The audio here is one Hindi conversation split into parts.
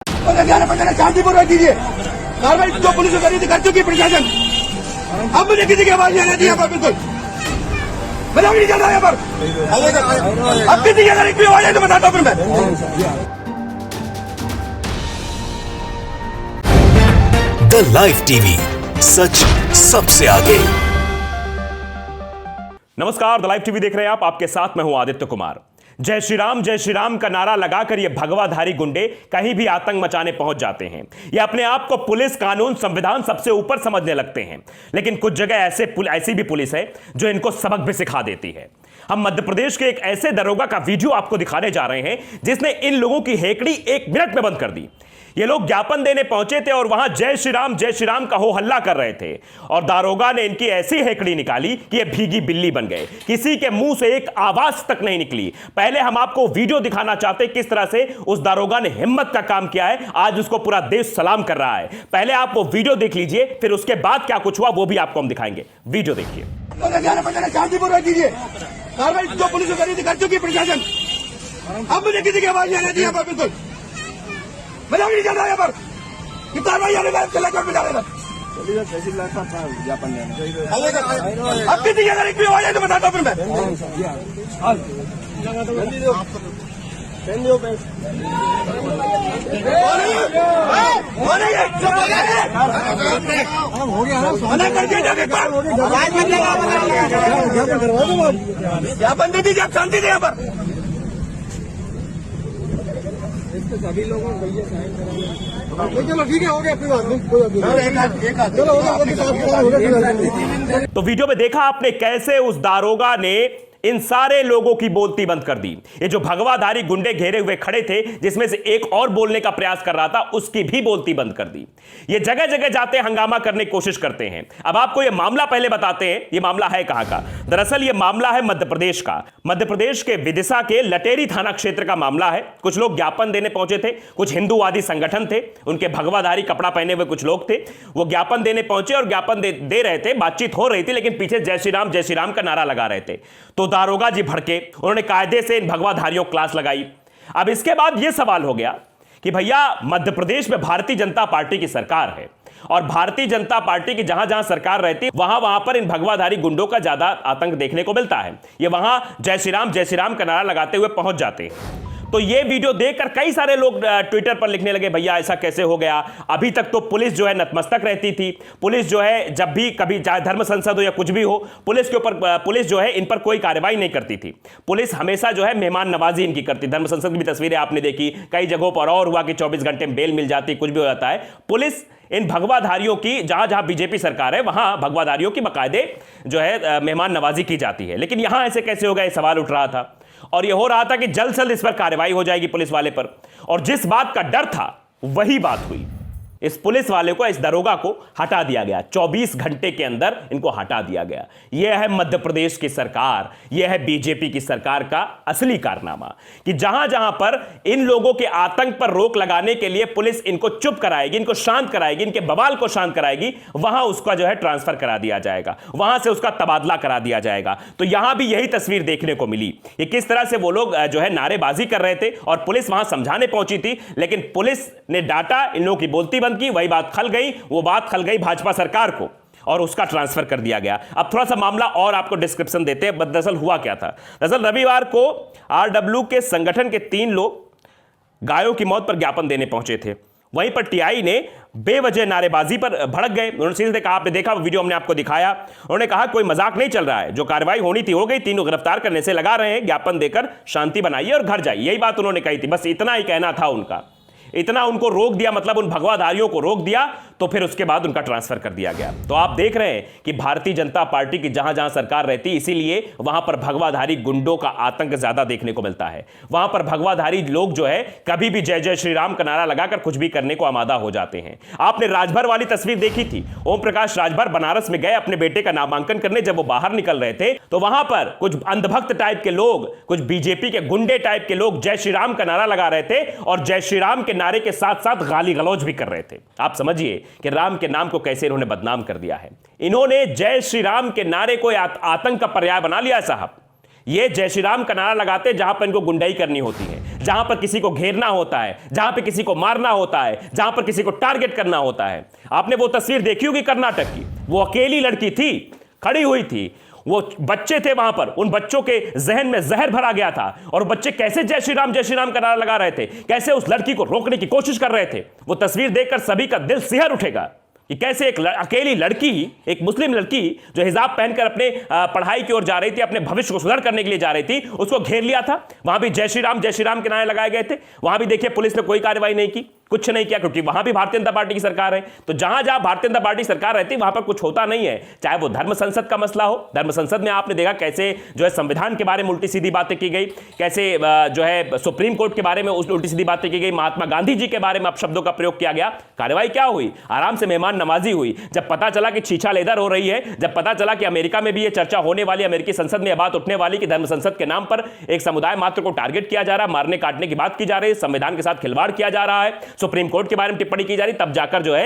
शांतिपूर्वक कीजिए कार्रवाई, जो पुलिस ने करी थी कर चुकी प्रशासन। अब मुझे किसी की आवाज नहीं आनी थी यहाँ पर, बिल्कुल मजाक नहीं चल रहा है यहाँ पर। अब किसी की अगर एक भी आवाज है तो बताता हूँ फिर मैं। द लाइव टीवी, सच सबसे आगे। नमस्कार, द लाइव टीवी देख रहे हैं आप। आपके साथ मैं हूं आदित्य कुमार। जय श्री राम का नारा लगाकर ये भगवाधारी गुंडे कहीं भी आतंक मचाने पहुंच जाते हैं। ये अपने आप को पुलिस, कानून, संविधान सबसे ऊपर समझने लगते हैं। लेकिन कुछ जगह ऐसी भी पुलिस है जो इनको सबक भी सिखा देती है। हम मध्य प्रदेश के एक ऐसे दरोगा का वीडियो आपको दिखाने जा रहे हैं जिसने इन लोगों की हेकड़ी 1 मिनट में बंद कर दी। ये लोग ज्ञापन देने पहुंचे थे और वहां जय श्री राम का हो हल्ला कर रहे थे और दारोगा ने इनकी ऐसी हेकड़ी निकाली कि ये भीगी बिल्ली बन गए। किसी के मुंह से एक आवाज तक नहीं निकली। पहले हम आपको वीडियो दिखाना चाहते हैं किस तरह से उस दारोगा ने हिम्मत का काम किया है। आज उसको पूरा देश सलाम कर रहा है। पहले आप वो वीडियो देख लीजिए, फिर उसके बाद क्या कुछ हुआ वो भी आपको हम दिखाएंगे। वीडियो देखिए। शांतिपूर्वक कीजिए कार्रवाई, जो पुलिस ने करी थी कर चुकी प्रशासन। अब मुझे किसी की आवाज नहीं आनी थी यहाँ पर, बिल्कुल मजाक नहीं चल रहा है यहाँ पर। कि कार्रवाई आने का चला कर बिठा देना। अब किसी की अगर एक भी आवाज है तो बताता हूँ फिर मैं। मना कर दिया जाके ज्ञापन दे दीजिए, आप शांति दे यहाँ पर। सभी लोगों को चलो ठीक है, हो गया, कोई बात नहीं, कोई बात नहीं, चलो तो वीडियो में देखा आपने कैसे उस दारोगा ने इन सारे लोगों की बोलती बंद कर दी। ये जो भगवाधारी गुंडे घेरे हुए खड़े थे, जिसमें से एक और बोलने का प्रयास कर रहा था, उसकी भी बोलती बंद कर दी। ये जगह जगह जाते हंगामा करने की कोशिश करते हैं। अब आपको ये मामला पहले बताते हैं, ये मामला है कहां का। दरअसल ये मामला है मध्य प्रदेश का। मध्य प्रदेश के विदिशा के लटेरी थाना क्षेत्र का मामला है। कुछ लोग ज्ञापन देने पहुंचे थे, कुछ हिंदूवादी संगठन थे, उनके भगवाधारी कपड़ा पहने हुए कुछ लोग थे। वो ज्ञापन देने पहुंचे और ज्ञापन दे रहे थे, बातचीत हो रही थी, लेकिन पीछे जय श्री राम का नारा लगा रहे थे। तो दारोगा जी भड़के, उन्होंने कायदे से इन भगवाधारियों को क्लास लगाई। अब इसके बाद यह सवाल हो गया कि भैया मध्य प्रदेश में भारतीय जनता पार्टी की सरकार है और भारतीय जनता पार्टी की जहां जहां सरकार रहती है वहां पर इन भगवाधारी गुंडों का ज्यादा आतंक देखने को मिलता है। ये वहां जय श्री राम का नारा लगाते हुए पहुंच जाते हैं। तो ये वीडियो देखकर कई सारे लोग ट्विटर पर लिखने लगे, भैया ऐसा कैसे हो गया। अभी तक तो पुलिस जो है नतमस्तक रहती थी। पुलिस जो है जब भी कभी चाहे धर्म संसद हो या कुछ भी हो, पुलिस के ऊपर पुलिस जो है इन पर कोई कार्रवाई नहीं करती थी। पुलिस हमेशा जो है मेहमान नवाजी इनकी करती। धर्म संसद की भी तस्वीरें आपने देखी, कई जगहों पर और हुआ कि 24 घंटे में बेल मिल जाती, कुछ भी हो जाता है। पुलिस इन भगवाधारियों की जहां जहां बीजेपी सरकार है वहां भगवाधारियों की बाकायदे जो है मेहमान नवाजी की जाती है। लेकिन यहां ऐसे कैसे हो गया, ये सवाल उठ रहा था और यह हो रहा था कि जल्द से जल्द इस पर कार्रवाई हो जाएगी पुलिस वाले पर। और जिस बात का डर था वही बात हुई। इस पुलिस वाले को, इस दरोगा को हटा दिया गया। 24 घंटे के अंदर इनको हटा दिया गया। यह है मध्य प्रदेश की सरकार, यह है बीजेपी की सरकार का असली कारनामा कि जहां जहां पर इन लोगों के आतंक पर रोक लगाने के लिए पुलिस इनको चुप कराएगी, इनको शांत कराएगी, इनके बवाल को शांत कराएगी, वहां उसका जो है ट्रांसफर करा दिया जाएगा, वहां से उसका तबादला करा दिया जाएगा। तो यहां भी यही तस्वीर देखने को मिली कि किस तरह से वो लोग जो है नारेबाजी कर रहे थे और पुलिस वहां समझाने पहुंची थी, लेकिन पुलिस ने डांटा, इन लोगों की बोलती की, वही बात खल गई। वो बात खल गई भाजपा सरकार को और उसका ट्रांसफर कर दिया गया। अब थोड़ा सा मामला और आपको डिस्क्रिप्शन देते हैं। दरअसल हुआ क्या था। दरअसल रविवार को आरडब्ल्यू के संगठन के 3 लोग गायों की मौत पर ज्ञापन देने पहुंचे थे। वहीं पर टीआई ने बेवजह नारेबाजी पर भड़क गए। उन्होंने सीधे कहा, आपने देखा वीडियो हमने आपको दिखाया, उन्होंने कहा कोई मजाक नहीं चल रहा है, जो कार्रवाई होनी थी हो गई, 3 गिरफ्तार करने से लगा रहे हैं, ज्ञापन देकर शांति बनाइए और घर जाइए। यही बात उन्होंने कही थी, बस इतना ही कहना था उनका। इतना उनको रोक दिया, मतलब उन भगवाधारियों को रोक दिया, तो फिर उसके बाद उनका ट्रांसफर कर दिया गया। तो आप देख रहे हैं कि भारतीय जनता पार्टी की जहां जहां सरकार रहती, इसीलिए वहां पर भगवाधारी गुंडों का आतंक ज्यादा देखने को मिलता है। वहां पर भगवाधारी लोग जो है कभी भी जय श्री राम का नारा लगाकर कुछ भी करने को आमादा हो जाते हैं। आपने राजभर वाली तस्वीर देखी थी। ओम प्रकाश राजभर बनारस में गए अपने बेटे का नामांकन करने। जब वो बाहर निकल रहे थे तो वहां पर कुछ अंधभक्त टाइप के लोग, कुछ बीजेपी के गुंडे टाइप के लोग जय श्री राम का नारा लगा रहे थे और जय श्री राम के नारे के साथ साथ गाली गलौज भी कर रहे थे। आप समझिए कि राम के नाम को कैसे इन्होंने बदनाम कर दिया है। इन्होंने जय श्री राम के नारे को आतंक का पर्याय बना लिया साहब। ये जय श्री राम का नारा लगाते जहां पर इनको गुंडाई करनी होती है, जहां पर किसी को घेरना होता है, जहां पर किसी को मारना होता है, जहां पर किसी को टारगेट करना होता है। आपने वो तस्वीर देखी होगी कर्नाटक की, वो अकेली लड़की थी, खड़ी हुई थी, वो बच्चे थे वहां पर, उन बच्चों के जहन में जहर भरा गया था और बच्चे कैसे जय श्री राम का नारा लगा रहे थे, कैसे उस लड़की को रोकने की कोशिश कर रहे थे। वो तस्वीर देखकर सभी का दिल सिहर उठेगा कि कैसे एक अकेली लड़की, एक मुस्लिम लड़की जो हिजाब पहनकर अपने पढ़ाई की ओर जा रही थी, अपने भविष्य को सुधार करने के लिए जा रही थी, उसको घेर लिया था। वहां भी जय श्री राम के नारे लगाए गए थे। वहां भी देखिए पुलिस ने कोई कार्रवाई नहीं की, कुछ नहीं किया, क्योंकि वहां भी भारतीय जनता पार्टी की सरकार है। तो जहां जहां भारतीय जनता पार्टी सरकार रहती है वहां पर कुछ होता नहीं है, चाहे वो धर्म संसद का मसला हो। धर्म संसद में आपने देखा कैसे जो है संविधान के बारे में उल्टी सीधी बातें की गई, कैसे जो है सुप्रीम कोर्ट के बारे में उल्टी सीधी बातें की गई, महात्मा गांधी जी के बारे में अपशब्दों का प्रयोग किया गया। कार्रवाई क्या हुई? आराम से मेहमान नवाजी हुई। जब पता चला कि छीछा लेदर हो रही है, जब पता चला कि अमेरिका में भी यह चर्चा होने वाली, अमेरिकी संसद में यह बात उठने वाली कि धर्म संसद के नाम पर एक समुदाय मात्र को टारगेट किया जा रहा है, मारने काटने की बात की जा रही है, संविधान के साथ खिलवाड़ किया जा रहा है, सुप्रीम कोर्ट के बारे में टिप्पणी की जा रही, तब जाकर जो है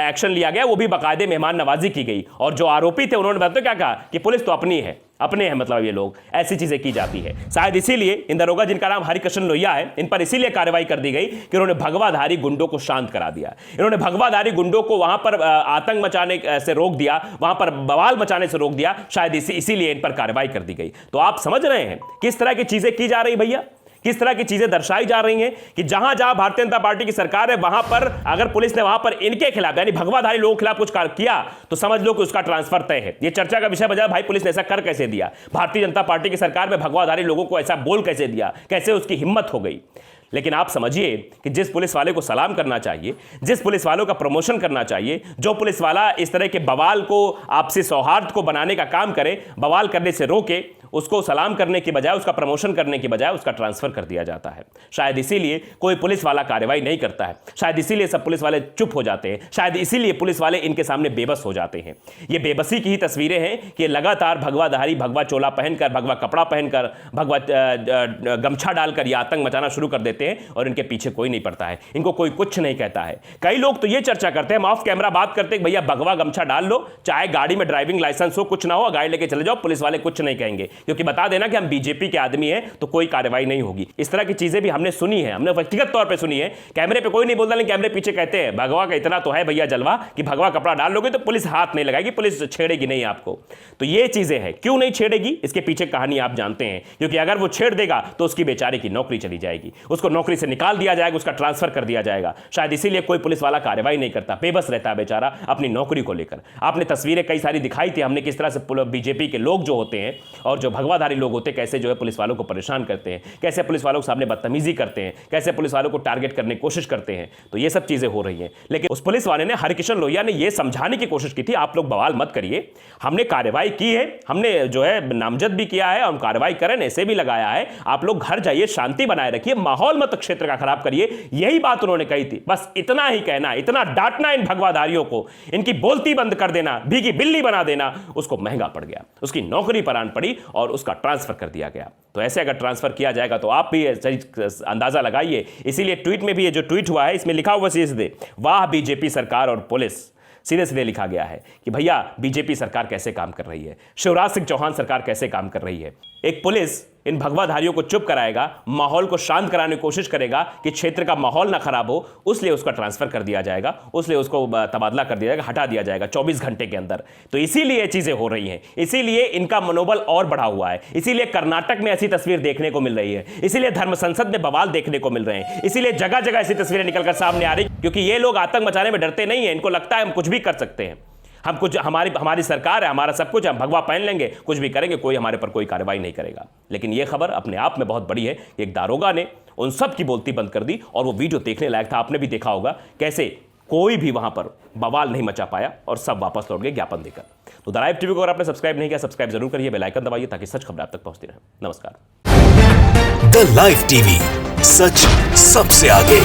एक्शन लिया गया। वो भी बाकायदे मेहमान नवाजी की गई। और जो आरोपी थे उन्होंने बताया क्या कहा कि पुलिस तो अपनी है, अपने हैं, मतलब ये लोग, ऐसी चीजें की जाती है। शायद इसीलिए इन दरोगा जिनका नाम हरिकृष्ण लोहिया है, इन पर इसीलिए कार्रवाई कर दी गई कि उन्होंने भगवाधारी गुंडों को शांत करा दिया। इन्होंने भगवाधारी गुंडों को वहां पर आतंक मचाने से रोक दिया, वहां पर बवाल मचाने से रोक दिया। शायद इसीलिए इन पर कार्रवाई कर दी गई। तो आप समझ रहे हैं किस तरह की चीजें की जा रही भैया, किस तरह की चीजें दर्शाई जा रही हैं कि जहां जहां भारतीय जनता पार्टी की सरकार है वहां पर अगर पुलिस ने वहां पर इनके खिलाफ यानी भगवाधारी लोगों के खिलाफ कुछ किया तो समझ लो कि उसका ट्रांसफर तय है। यह चर्चा का विषय बजा, भाई पुलिस ने ऐसा कर कैसे दिया, भारतीय जनता पार्टी की सरकार में भगवाधारी लोगों को ऐसा बोल कैसे दिया, कैसे उसकी हिम्मत हो गई। लेकिन आप समझिए कि जिस पुलिस वाले को सलाम करना चाहिए, जिस पुलिस वालों का प्रमोशन करना चाहिए, जो पुलिस वाला इस तरह के बवाल को, आपसी सौहार्द को बनाने का काम करे, बवाल करने से रोके, उसको सलाम करने की बजाय, उसका प्रमोशन करने की बजाय उसका ट्रांसफर कर दिया जाता है। शायद इसीलिए कोई पुलिस वाला कार्रवाई नहीं करता है, शायद इसीलिए सब पुलिस वाले चुप हो जाते हैं, शायद इसीलिए पुलिस वाले इनके सामने बेबस हो जाते हैं। ये बेबसी की ही तस्वीरें हैं कि लगातार भगवाधारी, भगवा चोला पहनकर, भगवा कपड़ा पहनकर, भगवा गमछा डालकर ये आतंक मचाना शुरू कर देते हैं और इनके पीछे कोई नहीं पड़ता है, इनको कोई कुछ नहीं कहता है। कई लोग तो ये चर्चा करते हैं, ऑफ कैमरा बात करते हैं, भैया भगवा गमछा डाल लो, चाहे गाड़ी में ड्राइविंग लाइसेंस हो, कुछ ना हो, गाड़ी लेके चले जाओ, पुलिस वाले कुछ नहीं कहेंगे, क्योंकि बता देना कि हम बीजेपी के आदमी हैं तो कोई कार्रवाई नहीं होगी। इस तरह की चीजें भी हमने सुनी है, हमने व्यक्तिगत तौर पे सुनी है। कैमरे पे कोई नहीं बोलता, लेकिन कैमरे पीछे कहते हैं भगवा का इतना तो है भैया जलवा कि भगवा कपड़ा डाल लोगे तो पुलिस हाथ नहीं लगाएगी, पुलिस छेड़ेगी नहीं आपको। तो ये चीजें हैं, क्यों नहीं छेड़ेगी इसके पीछे कहानी आप जानते हैं, क्योंकि अगर वो छेड़ देगा तो उसकी बेचारे की नौकरी चली जाएगी, उसको नौकरी से निकाल दिया जाएगा, उसका ट्रांसफर कर दिया जाएगा। शायद इसीलिए कोई पुलिस वाला कार्रवाई नहीं करता, बेबस रहता है बेचारा अपनी नौकरी को लेकर। आपने तस्वीरें कई सारी दिखाई थी हमने, किस तरह से बीजेपी के लोग जो होते हैं और जो भगवाधारी लोग होते हैं कैसे जो है पुलिस वालों को परेशान करते हैं, कैसे पुलिस वालों के सामने बदतमीजी करते हैं, कैसे पुलिस वालों को टारगेट करने की कोशिश करते हैं। तो ये सब चीजें हो रही हैं। लेकिन उस पुलिस वाले ने, हरिकृष्ण लोहिया ने यह समझाने की कोशिश की थी, आप लोग बवाल मत करिए, हमने कार्रवाई की है, हमने जो है नामजद भी किया है और कार्रवाई करें ऐसे भी लगाया है, आप लोग घर जाइए, शांति बनाए रखिए, माहौल मत क्षेत्र का खराब करिए। यही बात उन्होंने कही थी। बस इतना ही कहना, इतना डांटना इन भगवाधारियों को, इनकी बोलती बंद कर देना, भीगी बिल्ली बना देना, उसको महंगा पड़ गया, उसकी नौकरी पर आन पड़ी और उसका ट्रांसफर कर दिया गया। तो ऐसे अगर ट्रांसफर किया जाएगा तो आप भी अंदाजा लगाइए। इसीलिए ट्वीट में भी ये जो ट्वीट हुआ है इसमें लिखा हुआ सीधे, वाह बीजेपी सरकार और पुलिस, सीधे सीधे लिखा गया है कि भैया बीजेपी सरकार कैसे काम कर रही है, शिवराज सिंह चौहान सरकार कैसे काम कर रही है। एक पुलिस इन भगवाधारियों को चुप कराएगा, माहौल को शांत कराने की कोशिश करेगा कि क्षेत्र का माहौल ना खराब हो, उसलिए उसका ट्रांसफर कर दिया जाएगा, उसलिए उसको तबादला कर दिया जाएगा, हटा दिया जाएगा 24 घंटे के अंदर। तो इसीलिए चीजें हो रही हैं, इसीलिए इनका मनोबल और बढ़ा हुआ है, इसीलिए कर्नाटक में ऐसी तस्वीर देखने को मिल रही है, इसीलिए धर्म संसद में बवाल देखने को मिल रहे हैं, इसीलिए जगह जगह ऐसी तस्वीरें निकलकर सामने आ रही, क्योंकि ये लोग आतंक मचाने में डरते नहीं है। इनको लगता है हम कुछ भी कर सकते हैं, हम कुछ, हमारी सरकार है, हमारा सब कुछ, हम भगवा पहन लेंगे, कुछ भी करेंगे, कोई हमारे पर कोई कार्रवाई नहीं करेगा। लेकिन यह खबर अपने आप में बहुत बड़ी है। एक दारोगा ने उन सब की बोलती बंद कर दी और वो वीडियो देखने लायक था। आपने भी देखा होगा कैसे कोई भी वहां पर बवाल नहीं मचा पाया और सब वापस लौट गए ज्ञापन देकर। तो द लाइव टीवी को अगर आपने सब्सक्राइब नहीं किया, सब्सक्राइब जरूर करिए, बेल आइकन दबाइए ताकि सच खबर आप तक पहुंचती रहे। नमस्कार। द लाइव टीवी, सच सबसे आगे।